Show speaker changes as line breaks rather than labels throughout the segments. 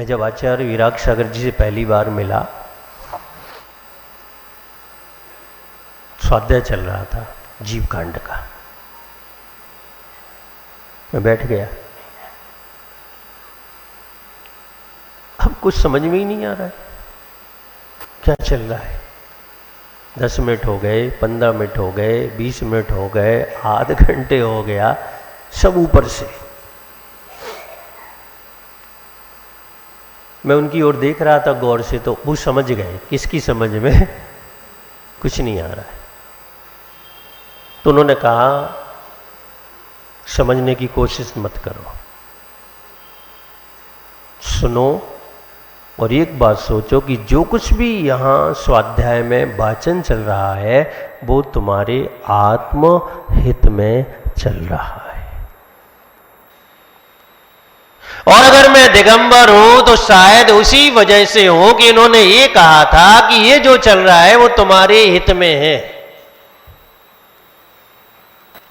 मैं जब आचार्य विराग सागर जी से पहली बार मिला, स्वाध्याय चल रहा था जीव कांड का, मैं बैठ गया। अब कुछ समझ में ही नहीं आ रहा है क्या चल रहा है। 10 मिनट हो गए, 15 मिनट हो गए, 20 मिनट हो गए, आध घंटे हो गया, सब ऊपर से। मैं उनकी ओर देख रहा था गौर से, तो वो समझ गए, किसकी समझ में कुछ नहीं आ रहा है। तो उन्होंने कहा समझने की कोशिश मत करो, सुनो और एक बात सोचो कि जो कुछ भी यहाँ स्वाध्याय में वाचन चल रहा है वो तुम्हारे आत्म हित में चल रहा है। और अगर मैं दिगंबर हूं तो शायद उसी वजह से हूं कि इन्होंने ये कहा था कि ये जो चल रहा है वो तुम्हारे हित में है।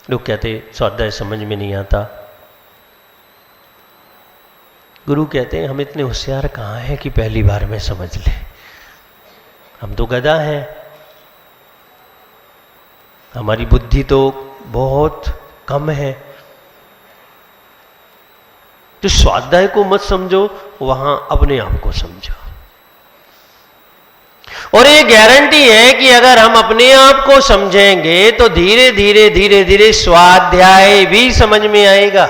लोग कहते स्वाध्याय समझ में नहीं आता। गुरु कहते हैं हम इतने होशियार कहाँ हैं कि पहली बार में समझ लें। हम तो गधा हैं, हमारी बुद्धि तो बहुत कम है। तो स्वाध्याय को मत समझो, वहां अपने आप को समझो। और ये गारंटी है कि अगर हम अपने आप को समझेंगे तो धीरे धीरे धीरे धीरे स्वाध्याय भी समझ में आएगा,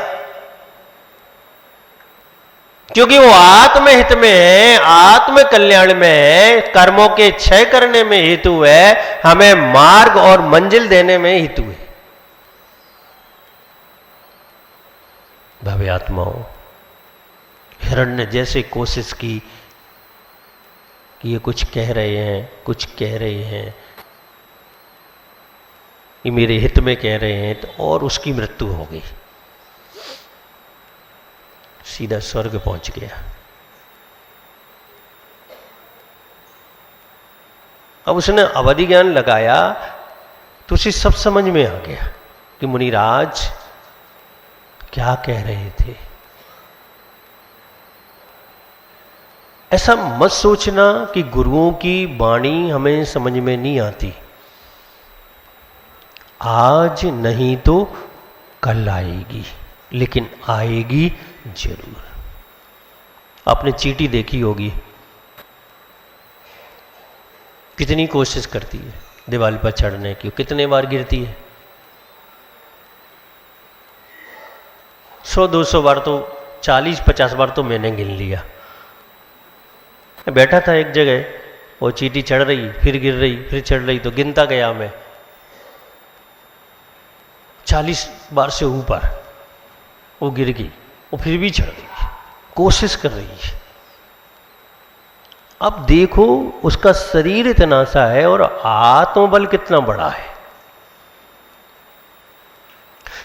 क्योंकि वो आत्महित में है, आत्म कल्याण में है, कर्मों के क्षय करने में हेतु है, हमें मार्ग और मंजिल देने में हेतु है। भव्य आत्माओं, हिरण्य जैसे कोशिश की कि ये कुछ कह रहे हैं, कुछ कह रहे हैं, ये मेरे हित में कह रहे हैं, तो और उसकी मृत्यु हो गई, सीधा स्वर्ग पहुंच गया। अब उसने अवधि ज्ञान लगाया तो उसे सब समझ में आ गया कि मुनिराज क्या कह रहे थे। ऐसा मत सोचना कि गुरुओं की वाणी हमें समझ में नहीं आती, आज नहीं तो कल आएगी, लेकिन आएगी जरूर। आपने चींटी देखी होगी, कितनी कोशिश करती है दीवार पर चढ़ने की, कितने बार गिरती है, 100-200 बार, तो 40-50 बार तो मैंने गिन लिया। मैं बैठा था एक जगह, वो चींटी चढ़ रही, फिर गिर रही, फिर चढ़ रही, तो गिनता गया मैं 40 बार से ऊपर वो गिर गई, वो फिर भी चढ़ रही, कोशिश कर रही है। अब देखो उसका शरीर इतना सा है और आत्मबल कितना बड़ा है।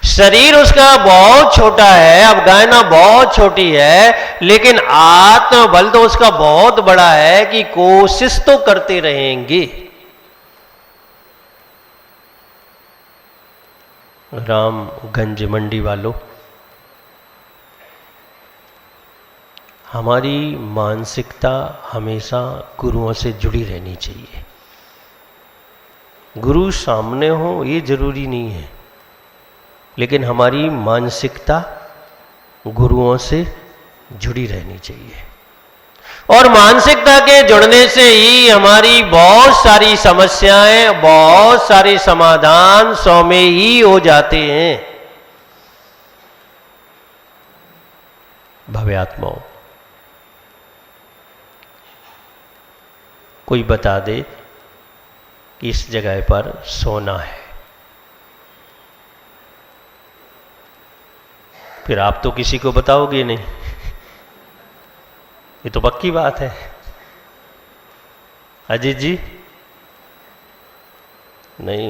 शरीर उसका बहुत छोटा है, अवगाहना बहुत छोटी है, लेकिन आत्मबल तो उसका बहुत बड़ा है कि कोशिश तो करते रहेंगे। रामगंज मंडी वालों, हमारी मानसिकता हमेशा गुरुओं से जुड़ी रहनी चाहिए। गुरु सामने हो ये जरूरी नहीं है, लेकिन हमारी मानसिकता गुरुओं से जुड़ी रहनी चाहिए। और मानसिकता के जुड़ने से ही हमारी बहुत सारी समस्याएं, बहुत सारे समाधान सौम्य ही हो जाते हैं। भव्य आत्माओं, कोई बता दे कि इस जगह पर सोना है, फिर आप तो किसी को बताओगे नहीं, ये तो पक्की बात है। अजीत जी नहीं,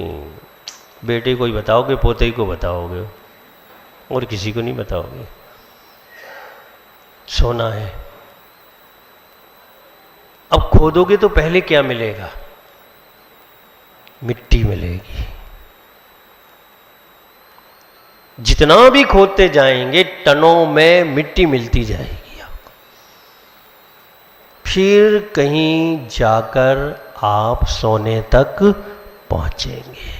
बेटे को ही बताओगे, पोते ही को बताओगे, और किसी को नहीं बताओगे। सोना है, अब खोदोगे तो पहले क्या मिलेगा? मिट्टी मिलेगी। जितना भी खोदते जाएंगे टनों में मिट्टी मिलती जाएगी आपको। फिर कहीं जाकर आप सोने तक पहुंचेंगे।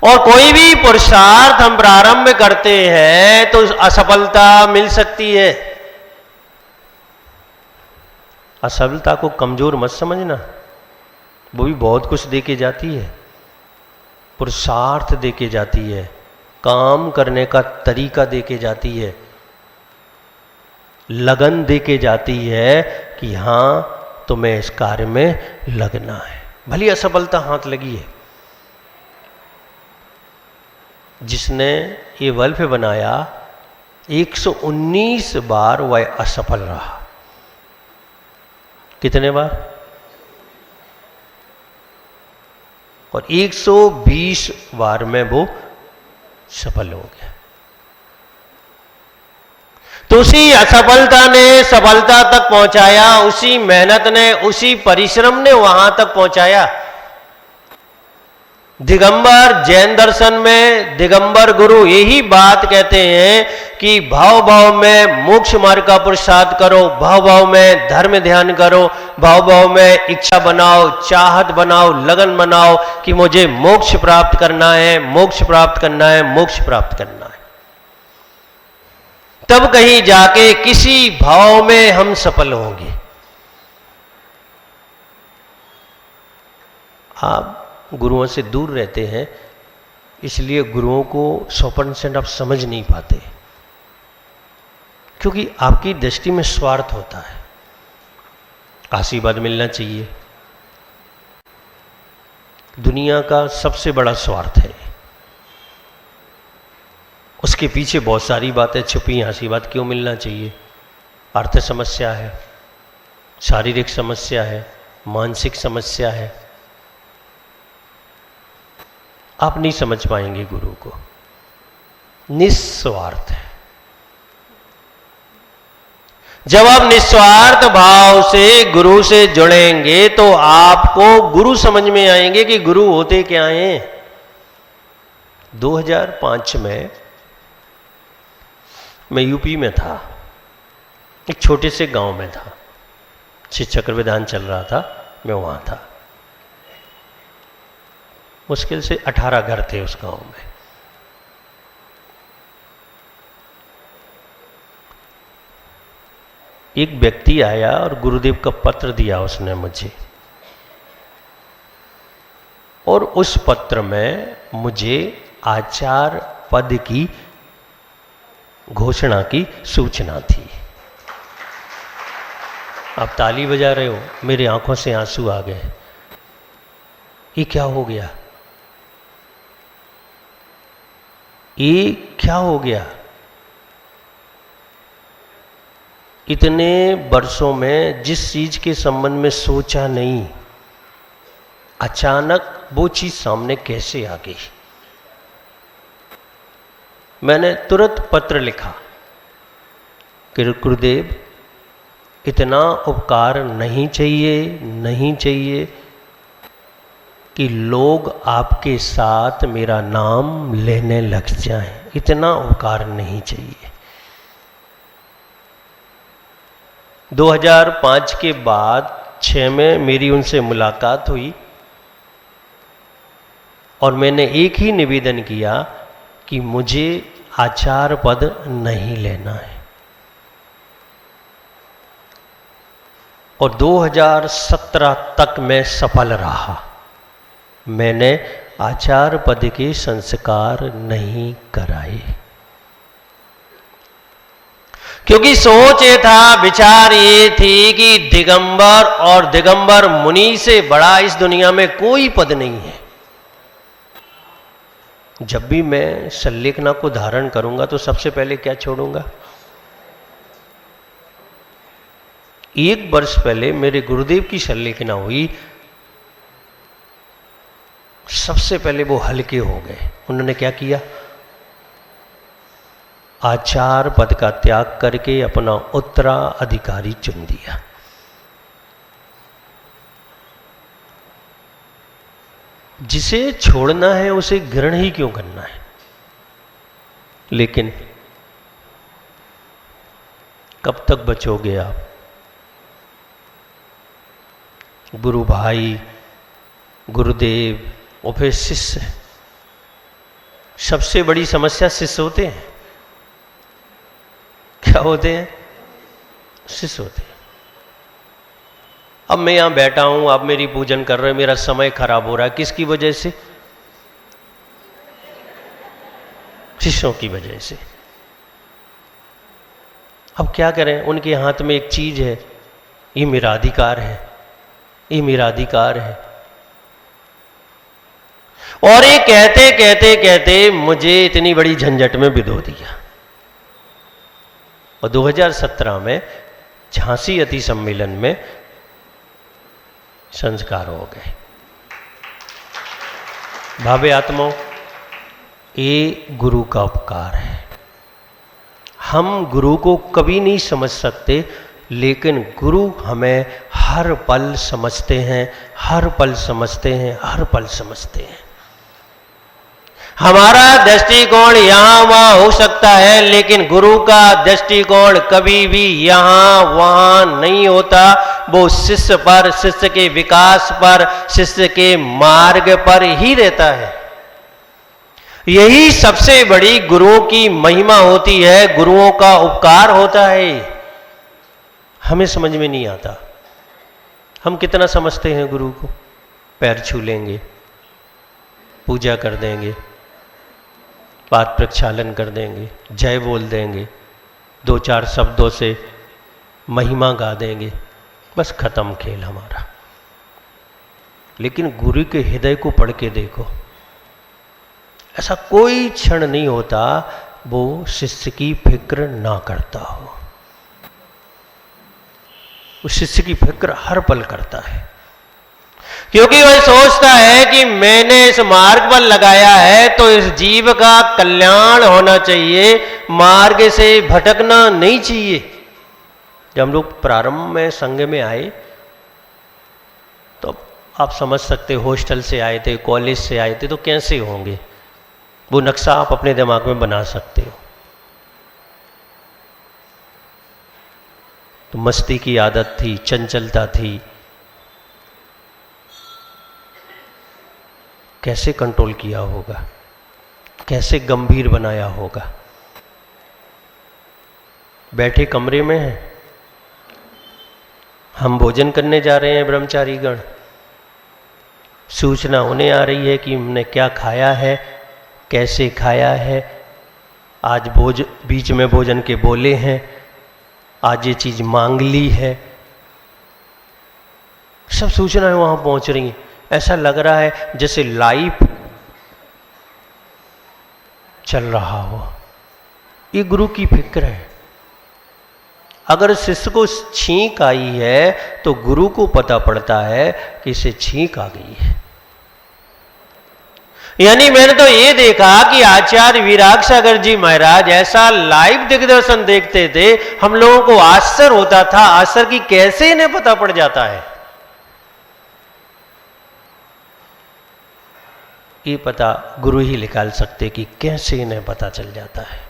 और कोई भी पुरुषार्थ हम प्रारंभ करते हैं तो असफलता मिल सकती है। असफलता को कमजोर मत समझना, वो भी बहुत कुछ दे के जाती है। पुरुषार्थ दे के जाती है, काम करने का तरीका दे के जाती है, लगन दे के जाती है कि हां तुम्हें इस कार्य में लगना है। भली असफलता हाथ लगी है। जिसने ये बल्ब बनाया 119 बार वह असफल रहा। कितने बार? और 120 बार में वो सफल हो गया। तो उसी असफलता ने सफलता तक पहुंचाया, उसी मेहनत ने, उसी परिश्रम ने वहां तक पहुंचाया। दिगंबर जैन दर्शन में दिगंबर गुरु यही बात कहते हैं कि भाव भाव में मोक्ष मार्ग का पुरुषार्थ करो, भाव भाव में धर्म ध्यान करो, भाव भाव में इच्छा बनाओ, चाहत बनाओ, लगन बनाओ कि मुझे मोक्ष प्राप्त करना है, मोक्ष प्राप्त करना है, मोक्ष प्राप्त करना है। तब कहीं जाके किसी भाव में हम सफल होंगे। आप गुरुओं से दूर रहते हैं, इसलिए गुरुओं को 100% आप समझ नहीं पाते, क्योंकि आपकी दृष्टि में स्वार्थ होता है। आशीर्वाद मिलना चाहिए, दुनिया का सबसे बड़ा स्वार्थ है। उसके पीछे बहुत सारी बातें छुपी हैं। आशीर्वाद क्यों मिलना चाहिए? अर्थ समस्या है, शारीरिक समस्या है, मानसिक समस्या है। आप नहीं समझ पाएंगे गुरु को। निस्वार्थ है। जब आप निस्वार्थ भाव से गुरु से जुड़ेंगे तो आपको गुरु समझ में आएंगे कि गुरु होते क्या हैं। 2005 में मैं यूपी में था, एक छोटे से गांव में था। शिक्षक विधान चल रहा था, मैं वहां था। मुश्किल से 18 घर थे उस गांव में। एक व्यक्ति आया और गुरुदेव का पत्र दिया उसने मुझे, और उस पत्र में मुझे आचार्य पद की घोषणा की सूचना थी। आप ताली बजा रहे हो, मेरी आंखों से आंसू आ गए। ये क्या हो गया? ये क्या हो गया? इतने वर्षों में जिस चीज के संबंध में सोचा नहीं, अचानक वो चीज सामने कैसे आ गई? मैंने तुरंत पत्र लिखा कि गुरुदेव, इतना उपकार नहीं चाहिए, नहीं चाहिए कि लोग आपके साथ मेरा नाम लेने लग जाएं। इतना उपकार नहीं चाहिए। 2005 के बाद 6 में मेरी उनसे मुलाकात हुई और मैंने एक ही निवेदन किया कि मुझे आचार्य पद नहीं लेना है। और 2017 तक मैं सफल रहा। मैंने आचार्य पद के संस्कार नहीं कराए, क्योंकि सोच ये था, विचार ये थी कि दिगंबर और दिगंबर मुनि से बड़ा इस दुनिया में कोई पद नहीं है। जब भी मैं सल्लेखना को धारण करूंगा तो सबसे पहले क्या छोड़ूंगा? 1 वर्ष पहले मेरे गुरुदेव की सल्लेखना हुई। सबसे पहले वो हल्के हो गए। उन्होंने क्या किया? आचार्य पद का त्याग करके अपना उत्तराधिकारी चुन दिया। जिसे छोड़ना है उसे ग्रहण ही क्यों करना है? लेकिन कब तक बचोगे आप? गुरु भाई, गुरुदेव और फिर शिष्य। सबसे बड़ी समस्या शिष्य होते हैं। क्या होते हैं? शिष्य होते हैं। अब मैं यहां बैठा हूं, आप मेरी पूजन कर रहे हो, मेरा समय खराब हो रहा है, किसकी वजह से? शिष्यों की वजह से। अब क्या करें? उनके हाथ में एक चीज है, ये मेरा अधिकार है, ये मेरा अधिकार है, और ये कहते कहते कहते मुझे इतनी बड़ी झंझट में भिगो दिया। और 2017 में झांसी अति सम्मेलन में संस्कार हो गए। भावे आत्माओं, ये गुरु का उपकार है। हम गुरु को कभी नहीं समझ सकते, लेकिन गुरु हमें हर पल समझते हैं, हर पल समझते हैं, हर पल समझते हैं। हमारा दृष्टिकोण यहाँ वहाँ हो सकता है, लेकिन गुरु का दृष्टिकोण कभी भी यहाँ वहाँ नहीं होता। वो शिष्य पर, शिष्य के विकास पर, शिष्य के मार्ग पर ही रहता है। यही सबसे बड़ी गुरुओं की महिमा होती है, गुरुओं का उपकार होता है। हमें समझ में नहीं आता। हम कितना समझते हैं गुरु को? पैर छू लेंगे, पूजा कर देंगे, पाद प्रक्षालन कर देंगे, जय बोल देंगे, दो चार शब्दों से महिमा गा देंगे, बस खत्म खेल हमारा। लेकिन गुरु के हृदय को पढ़ के देखो, ऐसा कोई क्षण नहीं होता वो शिष्य की फिक्र ना करता हो। उस शिष्य की फिक्र हर पल करता है, क्योंकि वह सोचता है कि मैंने इस मार्ग पर लगाया है तो इस जीव का कल्याण होना चाहिए, मार्ग से भटकना नहीं चाहिए। जब हम लोग प्रारंभ में संघ में आए तो आप समझ सकते, हॉस्टल से आए थे, कॉलेज से आए थे, तो कैसे होंगे, वो नक्शा आप अपने दिमाग में बना सकते हो। तो मस्ती की आदत थी, चंचलता थी, कैसे कंट्रोल किया होगा, कैसे गंभीर बनाया होगा। बैठे कमरे में हैं, हम भोजन करने जा रहे हैं ब्रह्मचारी गण, सूचना उन्हें आ रही है कि हमने क्या खाया है, कैसे खाया है, आज बीच में भोजन के बोले हैं, आज ये चीज मांग ली है, सब सूचनाएं वहां पहुंच रही हैं। ऐसा लग रहा है जैसे लाइव चल रहा हो। ये गुरु की फिक्र है। अगर शिष्य को छींक आई है तो गुरु को पता पड़ता है कि इसे छींक आ गई है। यानी मैंने तो ये देखा कि आचार्य विराग सागर जी महाराज ऐसा लाइव दिग्दर्शन देखते थे, हम लोगों को आश्चर्य होता था, आश्चर्य की कैसे इन्हें पता पड़ जाता है। ये पता गुरु ही निकाल सकते कि कैसे इन्हें पता चल जाता है,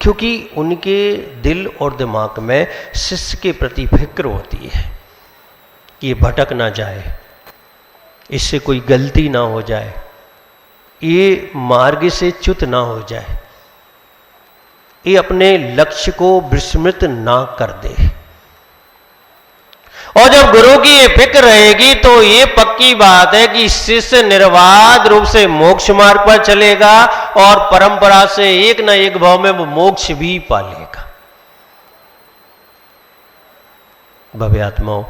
क्योंकि उनके दिल और दिमाग में शिष्य के प्रति फिक्र होती है कि ये भटक ना जाए, इससे कोई गलती ना हो जाए, ये मार्ग से च्युत ना हो जाए, ये अपने लक्ष्य को विस्मृत ना कर दे। और जब गुरु की ये फिक्र रहेगी तो ये पक्की बात है कि शिष्य निर्बाध रूप से मोक्ष मार्ग पर चलेगा और परंपरा से एक न एक भाव में वो मोक्ष भी पा लेगा। भव्य आत्माओं,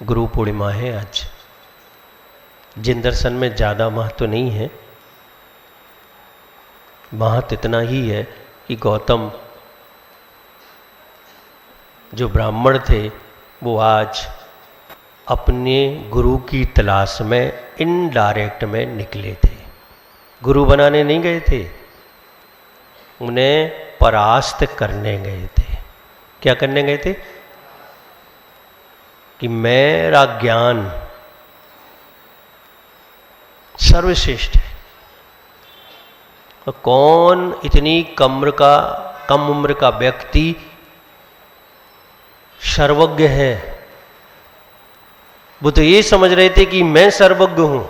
गुरु पूर्णिमा है आज। जिन दर्शन में ज्यादा महत्व नहीं है, महत्व इतना ही है कि गौतम जो ब्राह्मण थे वो आज अपने गुरु की तलाश में इनडायरेक्ट में निकले थे। गुरु बनाने नहीं गए थे, उन्हें परास्त करने गए थे। क्या करने गए थे? कि मेरा ज्ञान सर्वश्रेष्ठ है। तो कौन इतनी कम्र का कम उम्र का व्यक्ति सर्वज्ञ है। वो तो ये समझ रहे थे कि मैं सर्वज्ञ हूं,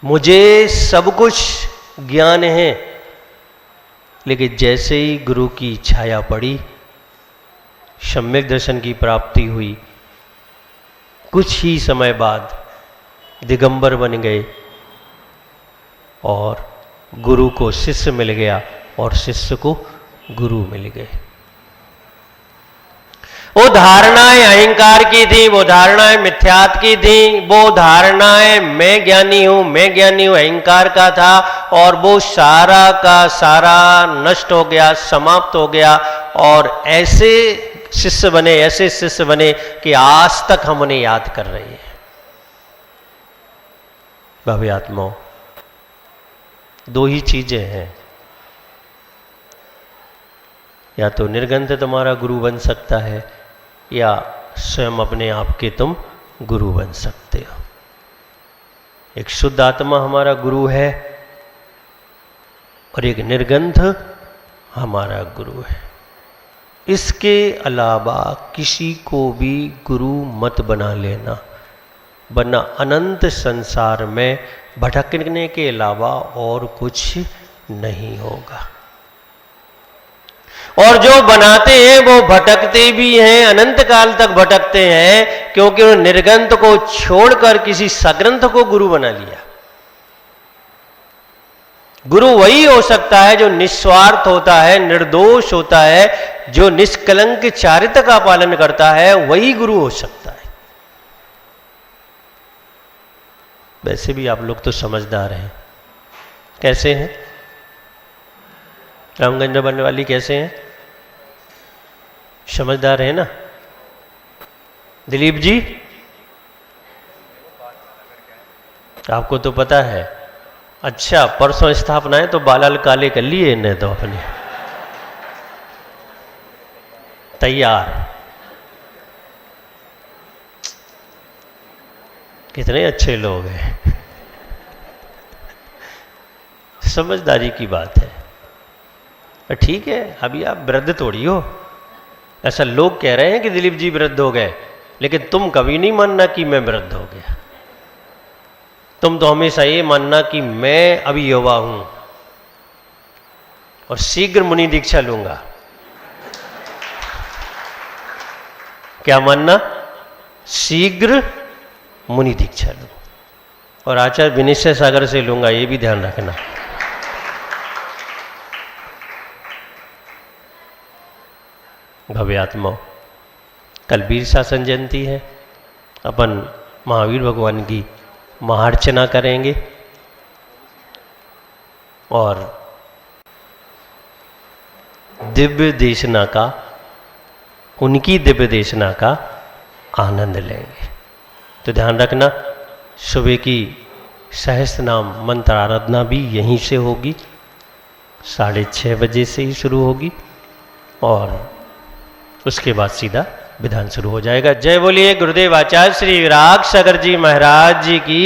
मुझे सब कुछ ज्ञान है। लेकिन जैसे ही गुरु की छाया पड़ी, सम्यक दर्शन की प्राप्ति हुई, कुछ ही समय बाद दिगंबर बन गए और गुरु को शिष्य मिल गया और शिष्य को गुरु मिल गए। वो धारणाएं अहंकार की थी, वो धारणाएं मिथ्यात्व की थी, वो धारणाएं मैं ज्ञानी हूं, मैं ज्ञानी हूं अहंकार का था, और वो सारा का सारा नष्ट हो गया, समाप्त हो गया। और ऐसे शिष्य बने, ऐसे शिष्य बने कि आज तक हम उन्हें याद कर रहे हैं। भव्य आत्माओं, दो ही चीजें हैं, या तो निर्ग्रंथ तुम्हारा गुरु बन सकता है, या स्वयं अपने आप के तुम गुरु बन सकते हो। एक शुद्ध आत्मा हमारा गुरु है और एक निर्ग्रंथ हमारा गुरु है। इसके अलावा किसी को भी गुरु मत बना लेना, वरना अनंत संसार में भटकने के अलावा और कुछ नहीं होगा। और जो बनाते हैं वो भटकते भी हैं, अनंत काल तक भटकते हैं, क्योंकि वो निर्ग्रंथ को छोड़कर किसी सग्रंथ को गुरु बना लिया। गुरु वही हो सकता है जो निस्वार्थ होता है, निर्दोष होता है, जो निष्कलंक चारित्र का पालन करता है, वही गुरु हो सकता है। वैसे भी आप लोग तो समझदार हैं। कैसे हैं? रामगंज बनने वाली कैसे हैं? समझदार है ना? दिलीप जी, आपको तो पता है। अच्छा, परसों स्थापना है तो बालाल काले कर लिए इन्हें तो अपने तैयार। कितने अच्छे लोग हैं। समझदारी की बात है। ठीक है, अभी आप वृद्ध थोड़ी हो। ऐसा लोग कह रहे हैं कि दिलीप जी वृद्ध हो गए, लेकिन तुम कभी नहीं मानना कि मैं वृद्ध हो गया। तुम तो हमेशा ये मानना कि मैं अभी युवा हूं और शीघ्र मुनि दीक्षा लूंगा। क्या मानना? शीघ्र मुनि दीक्षा लूंगा और आचार्य विनिश्चय सागर से लूंगा, ये भी ध्यान रखना। भव्य आत्माओं, कल वीर शासन जयंती है। अपन महावीर भगवान की महार्चना करेंगे और दिव्य देशना का, उनकी दिव्य देशना का आनंद लेंगे। तो ध्यान रखना, सुबह की सहस्त्र नाम मंत्र आराधना भी यहीं से होगी, 6:30 बजे से ही शुरू होगी और उसके बाद सीधा विधान शुरू हो जाएगा। जय बोलिए गुरुदेव आचार्य श्री विराग सागर जी महाराज जी की।